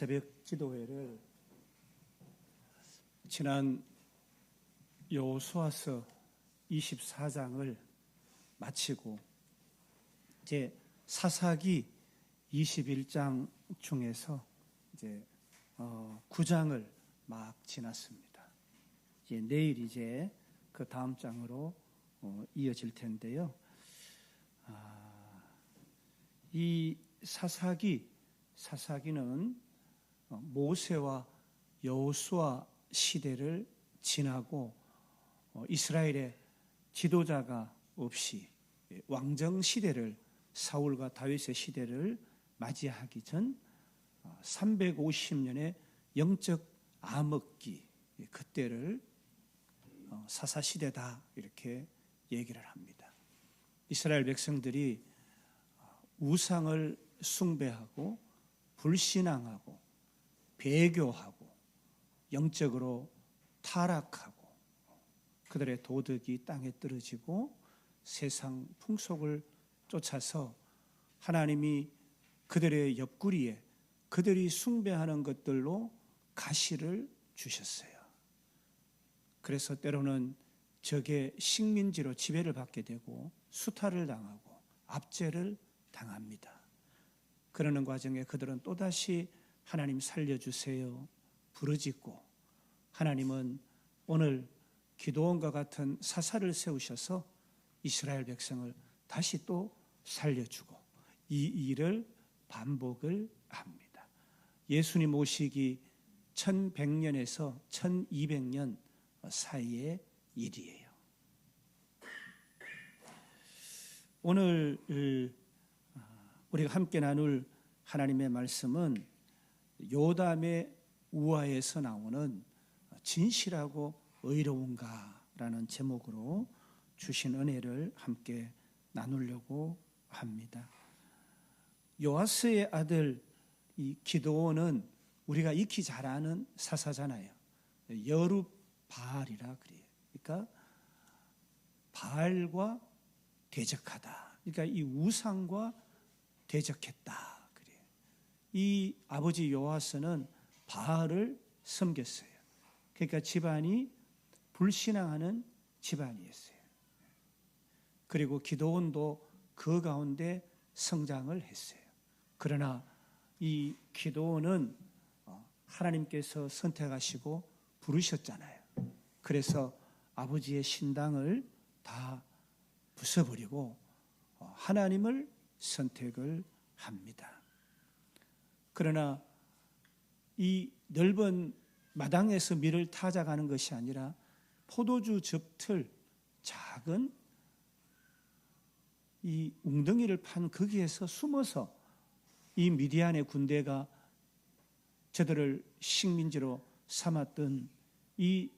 새벽 기도회를 지난 여호수아서 24장을 마치고 이제 사사기 21장 중에서 이제 9장을 막 지났습니다. 이제 내일 이제 그 다음 장으로 이어질 텐데요. 이 사사기는 모세와 여호수아 시대를 지나고 이스라엘의 지도자가 없이 왕정 시대를 사울과 다윗의 시대를 맞이하기 전 350년의 영적 암흑기, 그때를 사사시대다 이렇게 얘기를 합니다. 이스라엘 백성들이 우상을 숭배하고 불신앙하고 배교하고 영적으로 타락하고 그들의 도덕이 땅에 떨어지고 세상 풍속을 쫓아서 하나님이 그들의 옆구리에 그들이 숭배하는 것들로 가시를 주셨어요. 그래서 때로는 적의 식민지로 지배를 받게 되고 수탈을 당하고 압제를 당합니다. 그러는 과정에 그들은 또다시 하나님 살려주세요 부르짖고 하나님은 오늘 기드온과 같은 사사를 세우셔서 이스라엘 백성을 다시 또 살려주고 이 일을 반복을 합니다. 예수님 오시기 1100년에서 1200년 사이의 일이에요. 오늘 우리가 함께 나눌 하나님의 말씀은 요담의 우화에서 나오는 진실하고 의로운가라는 제목으로 주신 은혜를 함께 나누려고 합니다. 요아스의 아들 이 기드온은 우리가 익히 잘 아는 사사잖아요. 여룻바알이라 그래요. 그러니까 바알과 대적하다. 그러니까 이 우상과 대적했다. 그래요. 이 아버지 요아스는 바알을 섬겼어요. 그러니까 집안이 불신앙하는 집안이었어요. 그리고 기드온도 그 가운데 성장을 했어요. 그러나 이 기드온은 하나님께서 선택하시고 부르셨잖아요. 그래서 아버지의 신당을 다 부숴버리고 하나님을 선택을 합니다. 그러나 이 넓은 마당에서 밀을 타작하는 것이 아니라 포도주 접틀 작은 이 웅덩이를 판 거기에서 숨어서 이 미디안의 군대가 저들을 식민지로 삼았던 이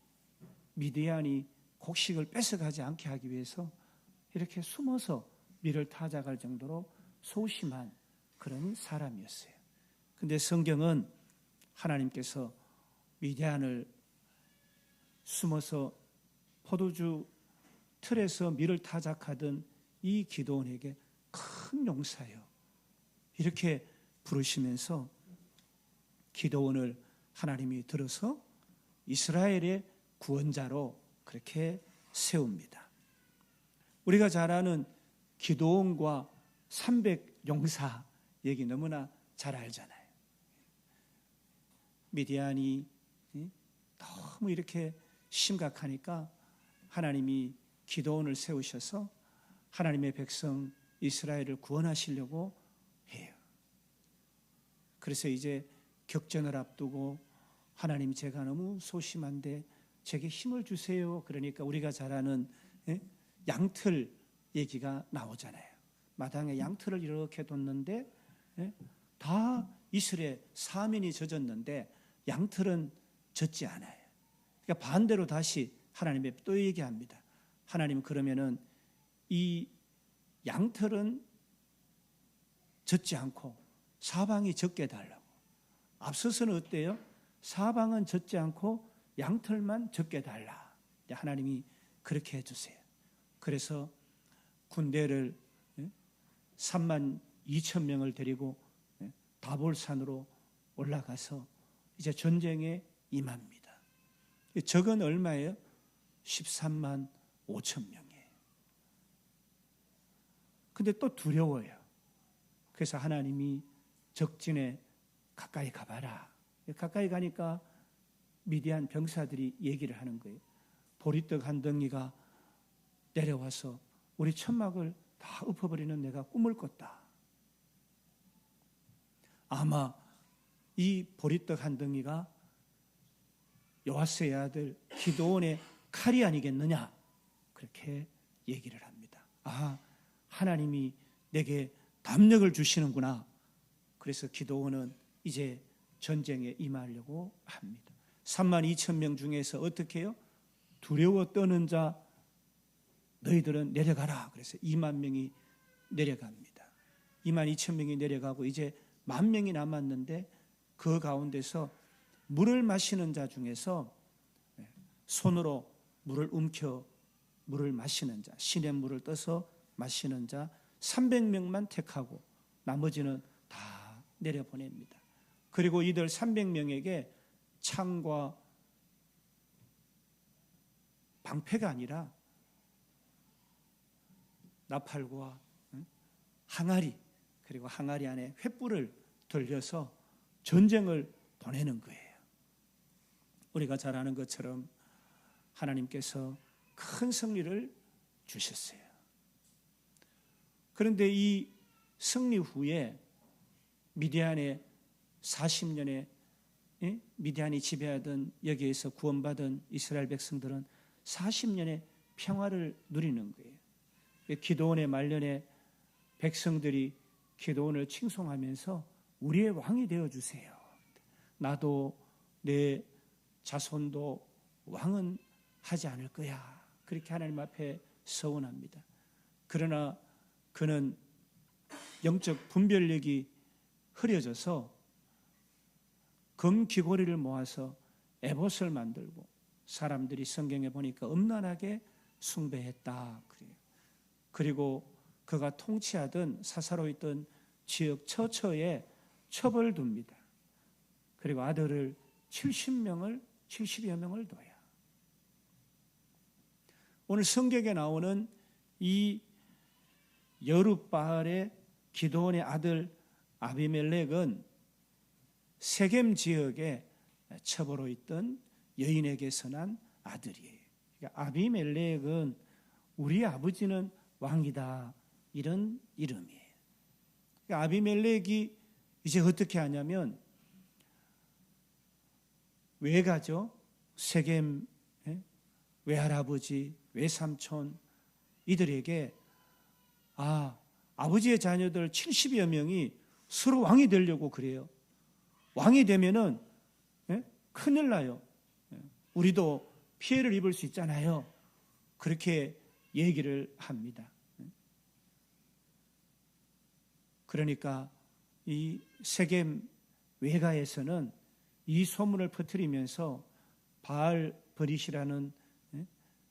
미디안이 곡식을 뺏어가지 않게 하기 위해서 이렇게 숨어서 밀을 타작할 정도로 소심한 그런 사람이었어요. 그런데 성경은 하나님께서 미디안을 숨어서 포도주 틀에서 밀을 타작하던 이 기드온에게 큰 용사여 이렇게 부르시면서 기드온을 하나님이 들어서 이스라엘의 구원자로 그렇게 세웁니다. 우리가 잘 아는 기드온과 300용사 얘기 너무나 잘 알잖아요. 미디안이 너무 이렇게 심각하니까 하나님이 기드온을 세우셔서 하나님의 백성 이스라엘을 구원하시려고 해요. 그래서 이제 격전을 앞두고 하나님 제가 너무 소심한데 제게 힘을 주세요. 그러니까 우리가 잘 아는 양틀 얘기가 나오잖아요. 마당에 양틀을 이렇게 뒀는데 다 이슬에 사면이 젖었는데 양틀은 젖지 않아요. 그러니까 반대로 다시 하나님의 또 얘기합니다. 하나님 그러면은 이 양털은 젖지 않고 사방이 젖게 달라고. 앞서서는 어때요? 사방은 젖지 않고 양털만 젖게 달라. 하나님이 그렇게 해주세요. 그래서 군대를 3만 2천 명을 데리고 다볼산으로 올라가서 이제 전쟁에 임합니다. 적은 얼마예요? 13만 5천 명이에요. 근데 또 두려워요. 그래서 하나님이 적진에 가까이 가봐라. 가까이 가니까 미디안 병사들이 얘기를 하는 거예요. 보리떡 한 덩이가 내려와서 우리 천막을 다 엎어버리는 내가 꿈을 꿨다. 아마 이 보리떡 한 덩이가 여호와스의 아들 기드온의 칼이 아니겠느냐, 그렇게 얘기를 합니다. 아, 하나님이 내게 담력을 주시는구나. 그래서 기드온은 이제 전쟁에 임하려고 합니다. 3만 2천 명 중에서 어떻게 해요? 두려워 떠는 자 너희들은 내려가라. 그래서 2만 명이 내려갑니다. 2만 2천 명이 내려가고 이제 1만 명이 남았는데 그 가운데서 물을 마시는 자 중에서 손으로 물을 움켜 물을 마시는 자, 시냇물을 떠서 마시는 자 300명만 택하고 나머지는 다 내려보냅니다. 그리고 이들 300명에게 창과 방패가 아니라 나팔과 항아리, 그리고 항아리 안에 횃불을 돌려서 전쟁을 보내는 거예요. 우리가 잘 아는 것처럼 하나님께서 큰 승리를 주셨어요. 그런데 이 승리 후에 미디안의 40년에 미디안이 지배하던 여기에서 구원받은 이스라엘 백성들은 40년의 평화를 누리는 거예요. 기드온의 말년에 백성들이 기드온을 칭송하면서 우리의 왕이 되어주세요. 나도 내 자손도 왕은 하지 않을 거야. 그렇게 하나님 앞에 서원합니다. 그러나 그는 영적 분별력이 흐려져서 금귀고리를 모아서 에봇을 만들고 사람들이 성경에 보니까 음란하게 숭배했다 그래요. 그리고 그가 통치하던 사사로 있던 지역 처처에 첩을 둡니다. 그리고 아들을 70여 명을 둬요. 오늘 성경에 나오는 이 여룻바알의 기드온의 아들 아비멜렉은 세겜 지역에 첩으로 있던 여인에게서 난 아들이에요. 그러니까 아비멜렉은 우리 아버지는 왕이다, 이런 이름이에요. 그러니까 아비멜렉이 이제 어떻게 하냐면 외가죠. 세겜 외할아버지, 외삼촌 이들에게 아버지의 자녀들 70여 명이 서로 왕이 되려고 그래요. 왕이 되면은 큰일 나요. 우리도 피해를 입을 수 있잖아요. 그렇게 얘기를 합니다. 그러니까 이 세겜 외가에서는 이 소문을 퍼뜨리면서 바알 버릿이라는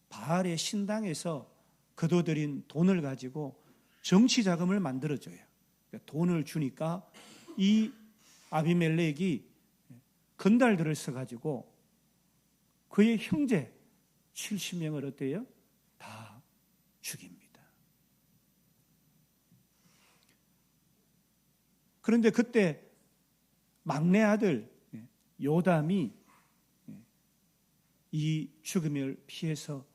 바알의 신당에서 거둬들인 돈을 가지고 정치 자금을 만들어줘요. 그러니까 돈을 주니까 이 아비멜렉이 건달들을 써가지고 그의 형제 70명을 어때요? 다 죽입니다. 그런데 그때 막내 아들 요담이 이 죽음을 피해서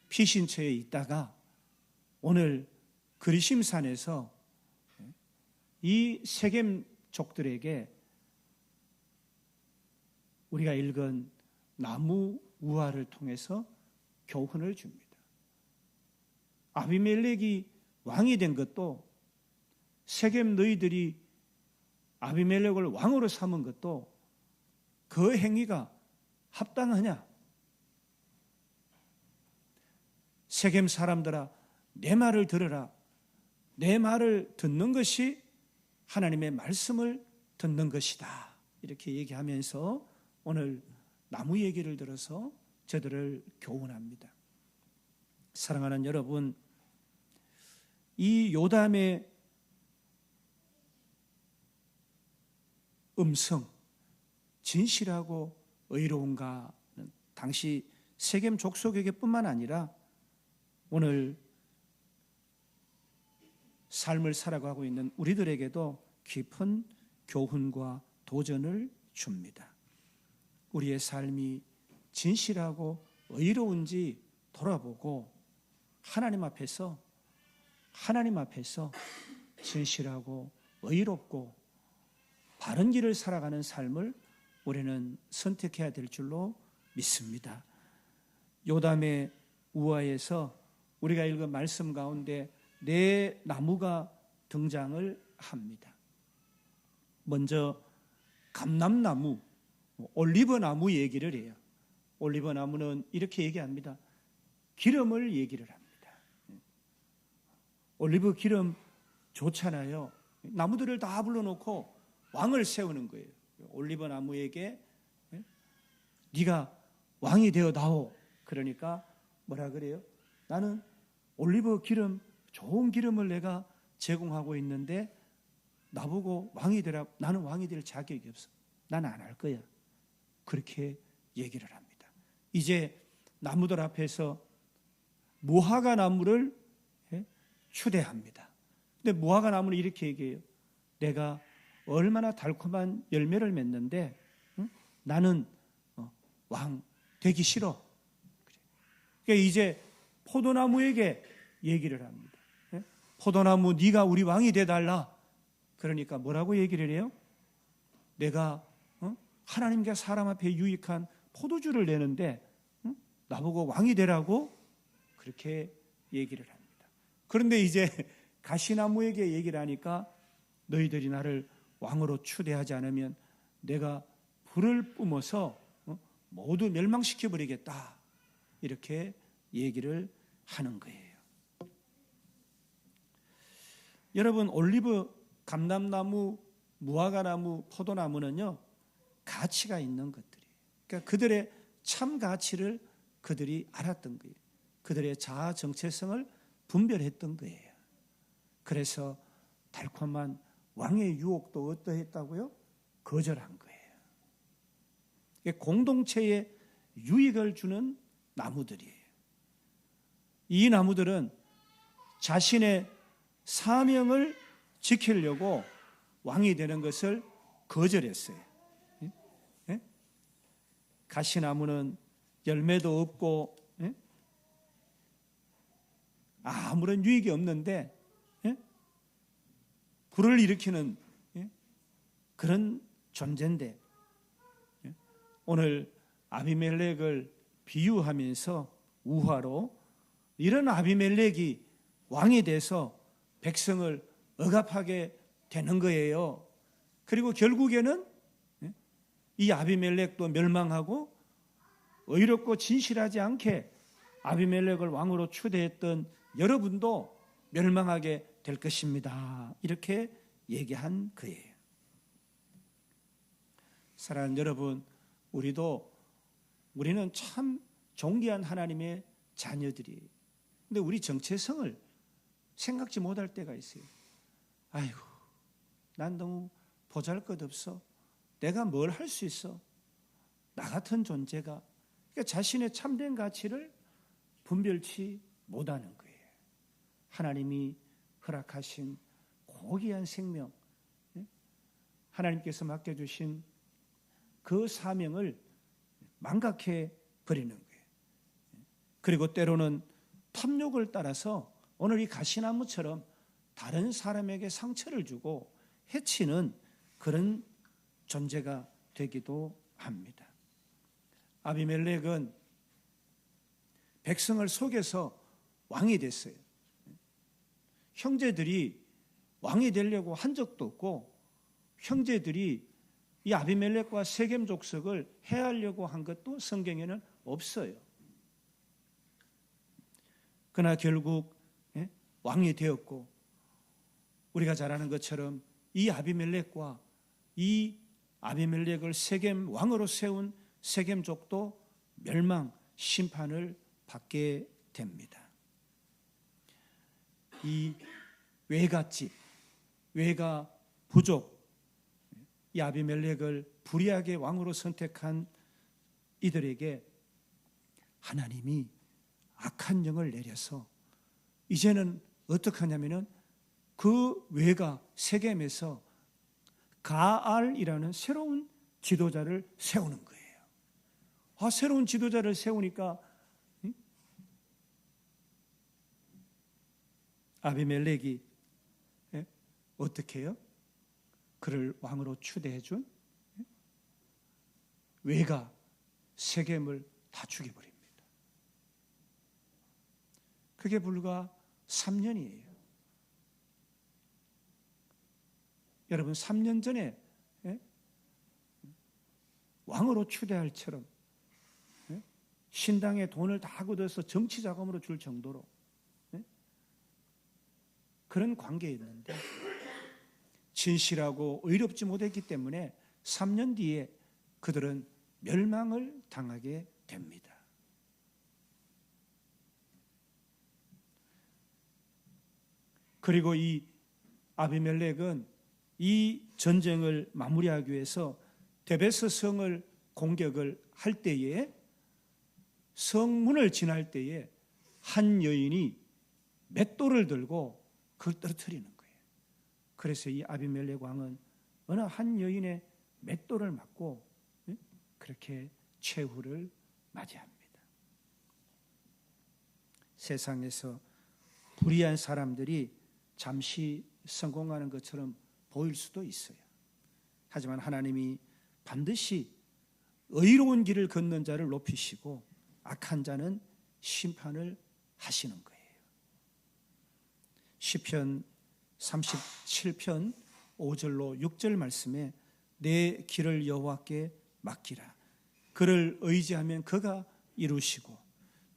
피신처에 있다가 오늘 그리심산에서 이 세겜족들에게 우리가 읽은 나무 우화를 통해서 교훈을 줍니다. 아비멜렉이 왕이 된 것도, 세겜 너희들이 아비멜렉을 왕으로 삼은 것도 그 행위가 합당하냐? 세겜 사람들아, 내 말을 들으라. 내 말을 듣는 것이 하나님의 말씀을 듣는 것이다. 이렇게 얘기하면서 오늘 나무 얘기를 들어서 저들을 교훈합니다. 사랑하는 여러분, 이 요담의 음성, 진실하고 의로운가는 당시 세겜 족속에게뿐만 아니라 오늘 삶을 살아가고 있는 우리들에게도 깊은 교훈과 도전을 줍니다. 우리의 삶이 진실하고 의로운지 돌아보고 하나님 앞에서 진실하고 의롭고 바른 길을 살아가는 삶을 우리는 선택해야 될 줄로 믿습니다. 요담의 우화에서 우리가 읽은 말씀 가운데 네 나무가 등장을 합니다. 먼저 감람나무, 올리브나무 얘기를 해요. 올리브나무는 이렇게 얘기합니다. 기름을 얘기를 합니다. 올리브 기름 좋잖아요. 나무들을 다 불러놓고 왕을 세우는 거예요. 올리브나무에게 네가 왕이 되어다오. 그러니까 뭐라 그래요? 나는 올리브 기름, 좋은 기름을 내가 제공하고 있는데 나보고 왕이 되라. 나는 왕이 될 자격이 없어. 나는 안 할 거야. 그렇게 얘기를 합니다. 이제 나무들 앞에서 무화과 나무를 추대합니다. 근데 무화과 나무는 이렇게 얘기해요. 내가 얼마나 달콤한 열매를 맺는데 나는 왕 되기 싫어. 그러니까 이제 포도나무에게 얘기를 합니다. 포도나무 네가 우리 왕이 돼달라. 그러니까 뭐라고 얘기를 해요? 내가 하나님과 사람 앞에 유익한 포도주를 내는데 나보고 왕이 되라고 그렇게 얘기를 합니다. 그런데 이제 가시나무에게 얘기를 하니까 너희들이 나를 왕으로 추대하지 않으면 내가 불을 뿜어서 모두 멸망시켜버리겠다. 이렇게 얘기를 하는 거예요. 여러분, 올리브, 감람나무, 무화과나무, 포도나무는요 가치가 있는 것들이에요. 그러니까 그들의 참 가치를 그들이 알았던 거예요. 그들의 자아 정체성을 분별했던 거예요. 그래서 달콤한 왕의 유혹도 어떠했다고요? 거절한 거예요. 공동체에 유익을 주는 나무들이에요. 이 나무들은 자신의 사명을 지키려고 왕이 되는 것을 거절했어요. 가시나무는 열매도 없고 아무런 유익이 없는데 불을 일으키는 그런 존재인데 오늘 아비멜렉을 비유하면서 우화로 이런 아비멜렉이 왕이 돼서 백성을 억압하게 되는 거예요. 그리고 결국에는 이 아비멜렉도 멸망하고 의롭고 진실하지 않게 아비멜렉을 왕으로 추대했던 여러분도 멸망하게 될 것입니다. 이렇게 얘기한 거예요. 사랑하는 여러분, 우리는 참 존귀한 하나님의 자녀들이에요. 근데 우리 정체성을 생각지 못할 때가 있어요. 아이고, 난 너무 보잘것없어. 내가 뭘 할 수 있어? 나 같은 존재가. 그러니까 자신의 참된 가치를 분별치 못하는 거예요. 하나님이 허락하신 고귀한 생명, 하나님께서 맡겨주신 그 사명을 망각해 버리는 거예요. 그리고 때로는 탐욕을 따라서 오늘 이 가시나무처럼 다른 사람에게 상처를 주고 해치는 그런 존재가 되기도 합니다. 아비멜렉은 백성을 속여서 왕이 됐어요. 형제들이 왕이 되려고 한 적도 없고 형제들이 이 아비멜렉과 세겜 족속을 해하려고 한 것도 성경에는 없어요. 그러나 결국 왕이 되었고 우리가 잘 아는 것처럼 이 아비멜렉과 이 아비멜렉을 세겜 왕으로 세운 세겜족도 멸망 심판을 받게 됩니다. 이 외갓집, 외가 부족, 이 아비멜렉을 불의하게 왕으로 선택한 이들에게 하나님이 악한 영을 내려서 이제는 어떻게 하냐면은 그 외가 세겜에서 가알이라는 새로운 지도자를 세우는 거예요. 새로운 지도자를 세우니까 아비멜렉이 어떻게 해요? 그를 왕으로 추대해 준 외가 세겜을 다 죽여버립니다. 그게 불과 3년이에요. 여러분 3년 전에 왕으로 추대할 처럼 신당에 돈을 다 걷어서 정치 자금으로 줄 정도로 그런 관계였는데 진실하고 의롭지 못했기 때문에 3년 뒤에 그들은 멸망을 당하게 됩니다. 그리고 이 아비멜렉은 이 전쟁을 마무리하기 위해서 데베스 성을 공격을 할 때에 성문을 지날 때에 한 여인이 맷돌을 들고 그걸 떨어뜨리는 거예요. 그래서 이 아비멜렉 왕은 어느 한 여인의 맷돌을 맞고 그렇게 최후를 맞이합니다. 세상에서 불의한 사람들이 잠시 성공하는 것처럼 보일 수도 있어요. 하지만 하나님이 반드시 의로운 길을 걷는 자를 높이시고 악한 자는 심판을 하시는 거예요. 시편 37편 5절로 6절 말씀에 내 길을 여호와께 맡기라. 그를 의지하면 그가 이루시고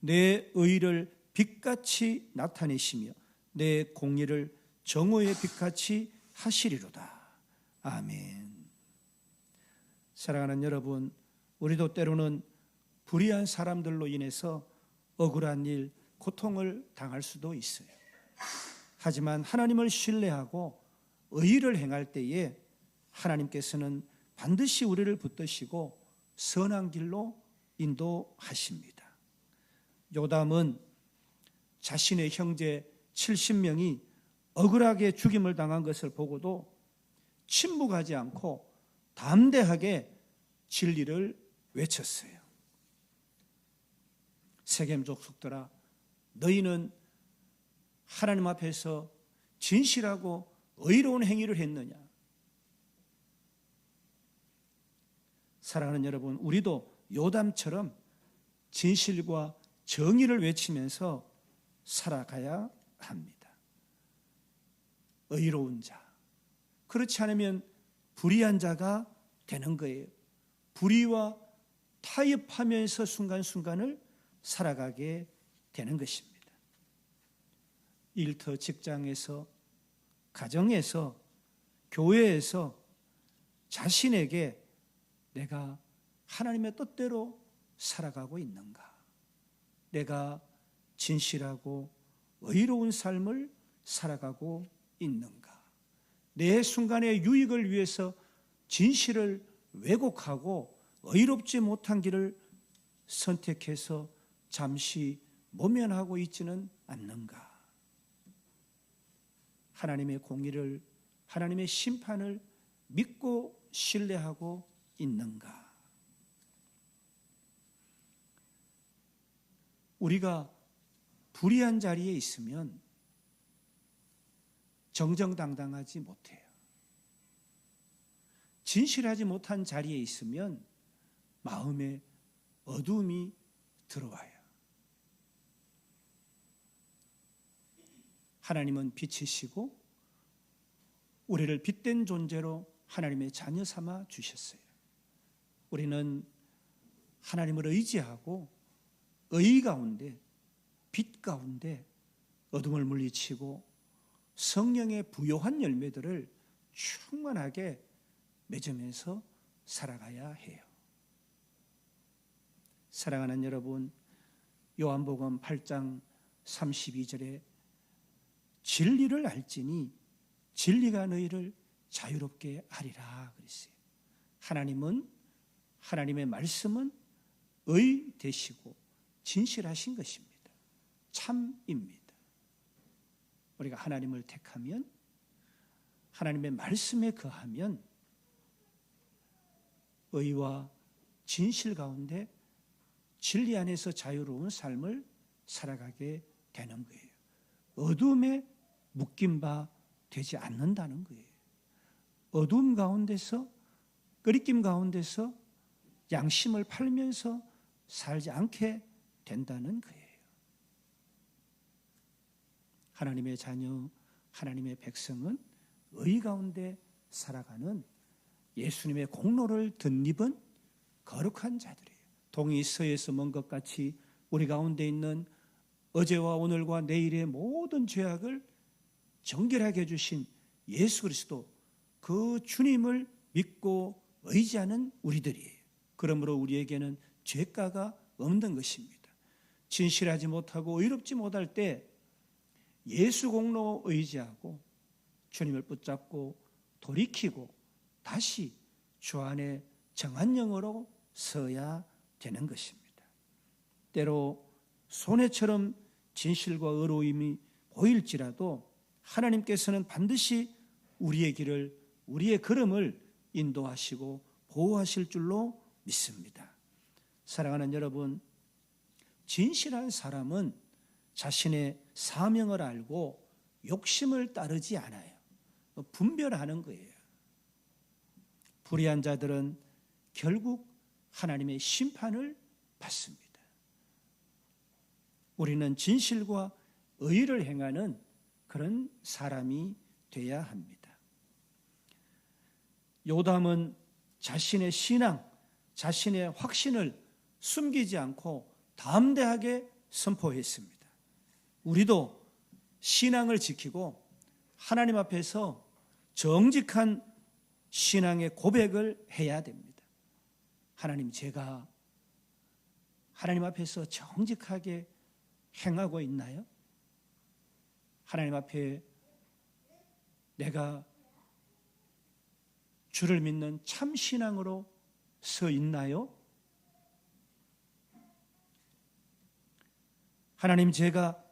내 의를 빛같이 나타내시며 내 공의를 정오의 빛같이 하시리로다. 아멘. 사랑하는 여러분, 우리도 때로는 불의한 사람들로 인해서 억울한 일, 고통을 당할 수도 있어요. 하지만 하나님을 신뢰하고 의를 행할 때에 하나님께서는 반드시 우리를 붙드시고 선한 길로 인도하십니다. 요담은 자신의 형제 70명이 억울하게 죽임을 당한 것을 보고도 침묵하지 않고 담대하게 진리를 외쳤어요. 세겜 족속들아, 너희는 하나님 앞에서 진실하고 의로운 행위를 했느냐? 사랑하는 여러분, 우리도 요담처럼 진실과 정의를 외치면서 살아가야 합니다. 의로운 자. 그렇지 않으면 불의한 자가 되는 거예요. 불의와 타협하면서 순간순간을 살아가게 되는 것입니다. 일터, 직장에서, 가정에서, 교회에서 자신에게 내가 하나님의 뜻대로 살아가고 있는가? 내가 진실하고 의로운 삶을 살아가고 있는가? 내 순간의 유익을 위해서 진실을 왜곡하고 의롭지 못한 길을 선택해서 잠시 모면하고 있지는 않는가? 하나님의 공의를, 하나님의 심판을 믿고 신뢰하고 있는가? 우리가 불의한 자리에 있으면 정정당당하지 못해요. 진실하지 못한 자리에 있으면 마음에 어두움이 들어와요. 하나님은 빛이시고 우리를 빛된 존재로 하나님의 자녀 삼아 주셨어요. 우리는 하나님을 의지하고 의 가운데, 빛 가운데 어둠을 물리치고 성령의 부요한 열매들을 충만하게 맺으면서 살아가야 해요. 사랑하는 여러분, 요한복음 8장 32절에 진리를 알지니 진리가 너희를 자유롭게 하리라 그랬어요. 하나님의 말씀은 의 되시고 진실하신 것입니다. 참입니다. 우리가 하나님을 택하면, 하나님의 말씀에 거하면 의와 진실 가운데 진리 안에서 자유로운 삶을 살아가게 되는 거예요. 어둠에 묶인 바 되지 않는다는 거예요. 어둠 가운데서, 끄리낌 가운데서 양심을 팔면서 살지 않게 된다는 거예요. 하나님의 자녀, 하나님의 백성은 의 가운데 살아가는 예수님의 공로를 덧입은 거룩한 자들이에요. 동이 서에서 먼 것 같이 우리 가운데 있는 어제와 오늘과 내일의 모든 죄악을 정결하게 해주신 예수 그리스도, 그 주님을 믿고 의지하는 우리들이에요. 그러므로 우리에게는 죄가가 없는 것입니다. 진실하지 못하고 의롭지 못할 때 예수 공로 의지하고 주님을 붙잡고 돌이키고 다시 주 안에 정한 영으로 서야 되는 것입니다. 때로 손해처럼 진실과 의로움이 보일지라도 하나님께서는 반드시 우리의 길을, 우리의 걸음을 인도하시고 보호하실 줄로 믿습니다. 사랑하는 여러분, 진실한 사람은 자신의 사명을 알고 욕심을 따르지 않아요. 분별하는 거예요. 불의한 자들은 결국 하나님의 심판을 받습니다. 우리는 진실과 의를 행하는 그런 사람이 되어야 합니다. 요담은 자신의 신앙, 자신의 확신을 숨기지 않고 담대하게 선포했습니다. 우리도 신앙을 지키고 하나님 앞에서 정직한 신앙의 고백을 해야 됩니다. 하나님, 제가 하나님 앞에서 정직하게 행하고 있나요? 하나님 앞에 내가 주를 믿는 참 신앙으로 서 있나요? 하나님, 제가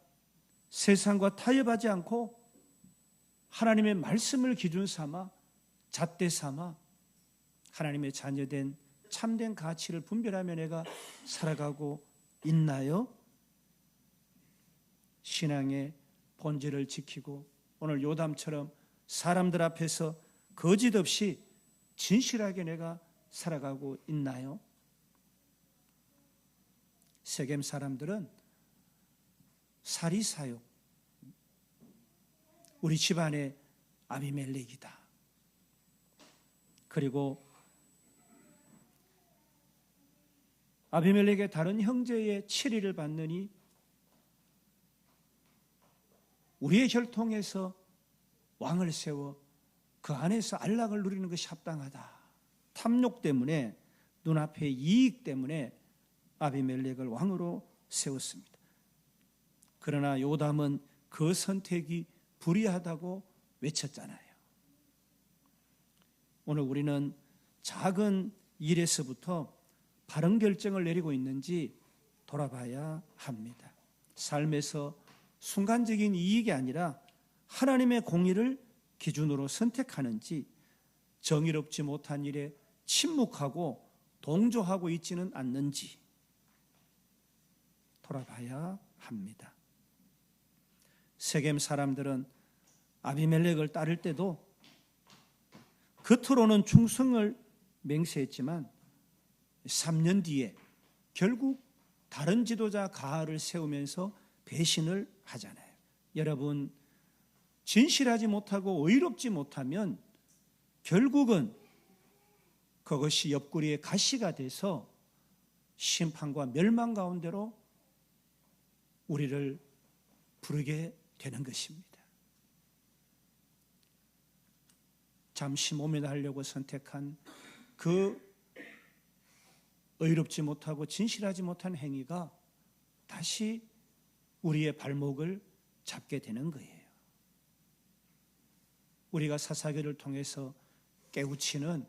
세상과 타협하지 않고 하나님의 말씀을 기준 삼아, 잣대 삼아 하나님의 자녀된 참된 가치를 분별하며 내가 살아가고 있나요? 신앙의 본질을 지키고 오늘 요담처럼 사람들 앞에서 거짓 없이 진실하게 내가 살아가고 있나요? 세겜 사람들은 사리사욕, 우리 집안의 아비멜렉이다. 그리고 아비멜렉의 다른 형제의 치리를 받느니 우리의 혈통에서 왕을 세워 그 안에서 안락을 누리는 것이 합당하다. 탐욕 때문에, 눈앞의 이익 때문에 아비멜렉을 왕으로 세웠습니다. 그러나 요담은 그 선택이 불의하다고 외쳤잖아요. 오늘 우리는 작은 일에서부터 바른 결정을 내리고 있는지 돌아봐야 합니다. 삶에서 순간적인 이익이 아니라 하나님의 공의를 기준으로 선택하는지, 정의롭지 못한 일에 침묵하고 동조하고 있지는 않는지 돌아봐야 합니다. 세겜 사람들은 아비멜렉을 따를 때도 겉으로는 충성을 맹세했지만 3년 뒤에 결국 다른 지도자 가알을 세우면서 배신을 하잖아요. 여러분, 진실하지 못하고 의롭지 못하면 결국은 그것이 옆구리에 가시가 돼서 심판과 멸망 가운데로 우리를 부르게 되는 것입니다. 잠시 몸에 달려고 선택한 그 의롭지 못하고 진실하지 못한 행위가 다시 우리의 발목을 잡게 되는 거예요. 우리가 사사기를 통해서 깨우치는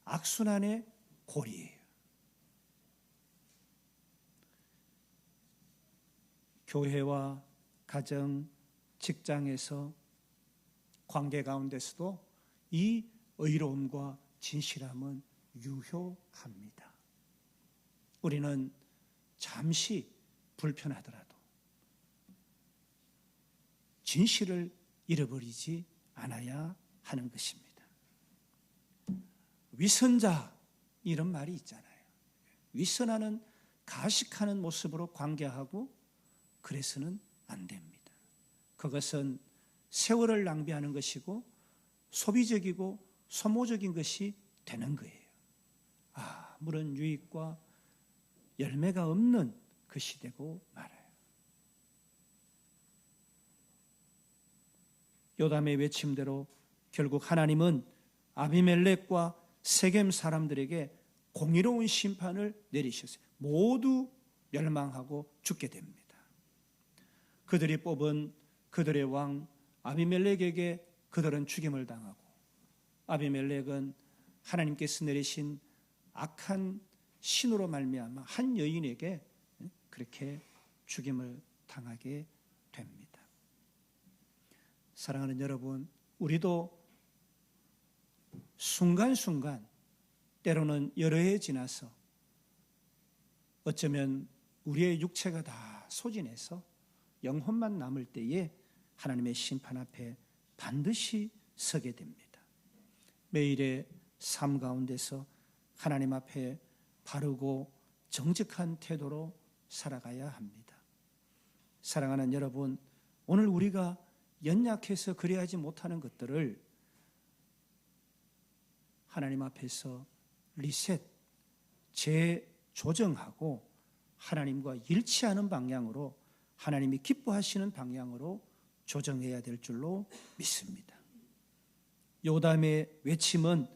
악순환의 고리예요. 교회와 가정, 직장에서 관계 가운데서도 이 의로움과 진실함은 유효합니다. 우리는 잠시 불편하더라도 진실을 잃어버리지 않아야 하는 것입니다. 위선자 이런 말이 있잖아요. 위선하는 가식하는 모습으로 관계하고 그래서는 안 됩니다. 그것은 세월을 낭비하는 것이고 소비적이고 소모적인 것이 되는 거예요. 아무런 유익과 열매가 없는 것이 되고 말아요. 요담의 외침대로 결국 하나님은 아비멜렉과 세겜 사람들에게 공의로운 심판을 내리셨어요. 모두 멸망하고 죽게 됩니다. 그들이 뽑은 그들의 왕 아비멜렉에게 그들은 죽임을 당하고, 아비멜렉은 하나님께서 내리신 악한 신으로 말미암아 한 여인에게 그렇게 죽임을 당하게 됩니다. 사랑하는 여러분, 우리도 순간순간 때로는 여러 해 지나서 어쩌면 우리의 육체가 다 소진해서 영혼만 남을 때에 하나님의 심판 앞에 반드시 서게 됩니다. 매일의 삶 가운데서 하나님 앞에 바르고 정직한 태도로 살아가야 합니다. 사랑하는 여러분, 오늘 우리가 연약해서 그래야지 못하는 것들을 하나님 앞에서 리셋, 재조정하고 하나님과 일치하는 방향으로, 하나님이 기뻐하시는 방향으로 조정해야 될 줄로 믿습니다. 요담의 외침은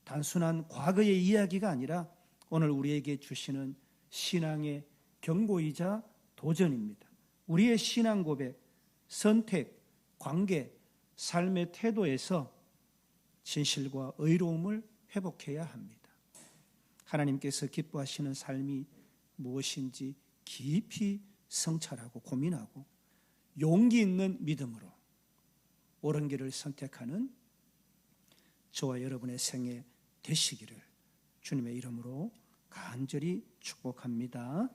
단순한 과거의 이야기가 아니라 오늘 우리에게 주시는 신앙의 경고이자 도전입니다. 우리의 신앙 고백, 선택, 관계, 삶의 태도에서 진실과 의로움을 회복해야 합니다. 하나님께서 기뻐하시는 삶이 무엇인지 깊이 성찰하고 고민하고 용기 있는 믿음으로 옳은 길을 선택하는 저와 여러분의 생애 되시기를 주님의 이름으로 간절히 축복합니다.